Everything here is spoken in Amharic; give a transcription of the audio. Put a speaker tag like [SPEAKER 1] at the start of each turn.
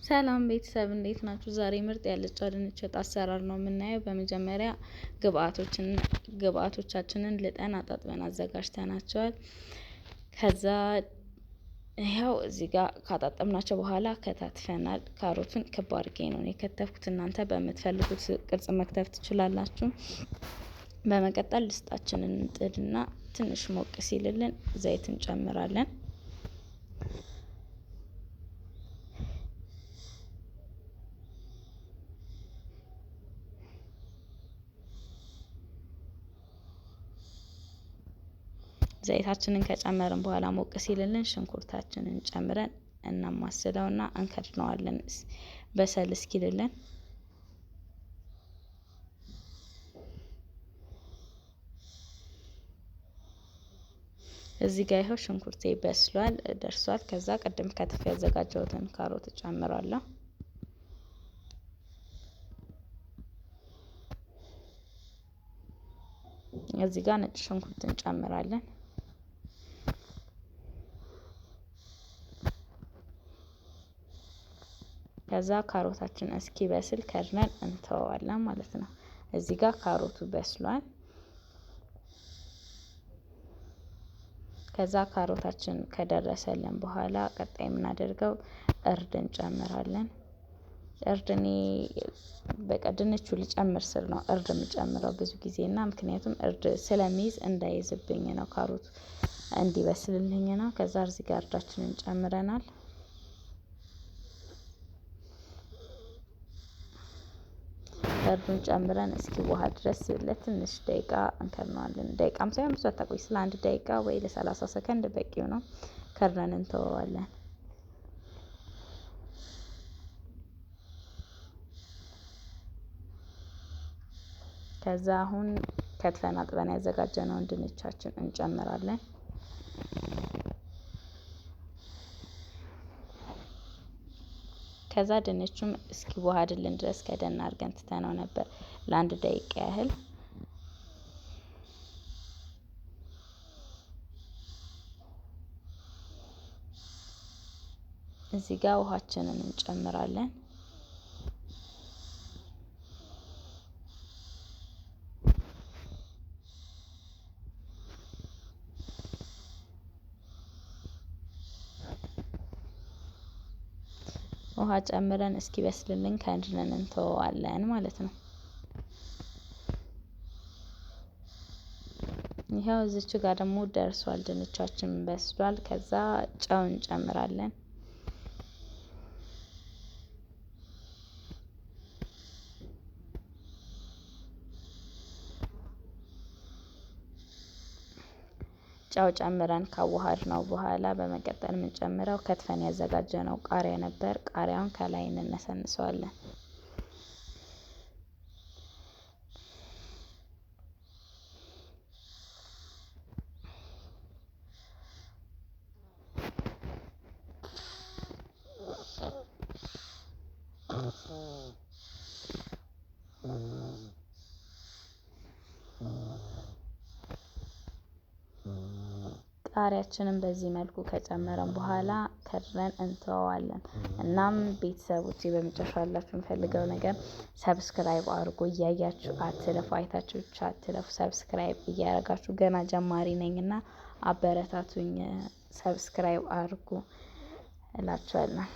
[SPEAKER 1] ሰላም ቤተሰብ እንዴት ናችሁ? ዛሬ ምርጥ ያልጫ ድንች ወጥ አሰራር ነው የምናየው። በመጀመሪያ ግብአቶቻችንን ልጠን አጣጥበን አዘጋጅተናቸዋል። ከዛ ይኸው እዚህ ጋር ካጣጠብናቸው በኋላ ከታትፈናል። ካሮቱን ክብ አድርጌ ነው የከተፍኩት። እናንተ በምትፈልጉት ቅርጽ መክተፍ ትችላላችሁ። በመቀጠል ድስታችንን እንጥድና ትንሽ ሞቅ ሲልልን ዘይት እንጨምራለን። ዘይታችንን ከጨመርን በኋላ ሞቅ ሲልልን ሽንኩርታችንን ጨምረን እናማስለውና እንከድነዋለን በሰል እስኪልልን። እዚህ ጋር ይኸው ሽንኩርቴ በስሏል ደርሷል። ከዛ ቅድም ከትፍ ያዘጋጀሁትን ካሮት ጨምራለሁ። እዚህ ጋር ነጭ ሽንኩርት እንጨምራለን። ከዛ ካሮታችን እስኪ በስል ከድነን እንተዋለን ማለት ነው። እዚህ ጋር ካሮቱ በስሏል። ከዛ ካሮታችን ከደረሰልን በኋላ ቀጣይ የምናደርገው እርድ እንጨምራለን። እርድ እኔ በቃ ድንቹ ልጨምር ስል ነው እርድ የምጨምረው ብዙ ጊዜና ምክንያቱም እርድ ስለሚይዝ እንዳይዝብኝ ነው፣ ካሮቱ እንዲበስልልኝ ነው። ከዛ እዚህ ጋር እርዳችንን ጨምረናል። እርዱን ጨምረን እስኪ ውሃ ድረስ ለትንሽ ደቂቃ እንከድነዋለን። ደቂቃም ሳይሆን ብዙ አታቆይ፣ ስለ 1 ደቂቃ ወይ ለ30 ሰከንድ በቂው ነው። ከድነን እንተወዋለን። ከዛ አሁን ከትፈን አጥበን ያዘጋጀነውን ድንቻችን እንጨምራለን። ከዛ ድንቹም እስኪ ዋሃድልን ድረስ ከደን አድርገን ትተነው ነበር ለ1 ደቂቃ ያህል። እዚህ ጋር ውሃችንን እንጨምራለን። ውሃ ጨምረን እስኪ በስልልን ከድነን እንተወዋለን ማለት ነው። ይሄው እዚች ጋር ደግሞ ደርሷል፣ ድንቻችን በስሏል። ከዛ ጨው እንጨምራለን። ጨው ጨምረን ካዋሃድ ነው በኋላ በመቀጠል የምንጨምረው ከትፈን ያዘጋጀነው ቃሪያ ነበር። ቃሪያውን ከላይ እንነሰንሰዋለን። ቃሪያችንን በዚህ መልኩ ከጨመረን በኋላ ከድነን እንተዋዋለን። እናም ቤተሰቦቼ በመጨረሻ ያላችሁ የምፈልገው ነገር ሰብስክራይብ አድርጉ። እያያችሁ አትለፉ፣ አይታችሁ ብቻ አትለፉ። ሰብስክራይብ እያደረጋችሁ ገና ጀማሪ ነኝና አበረታቱኝ። ሰብስክራይብ አድርጉ እላችኋለሁ።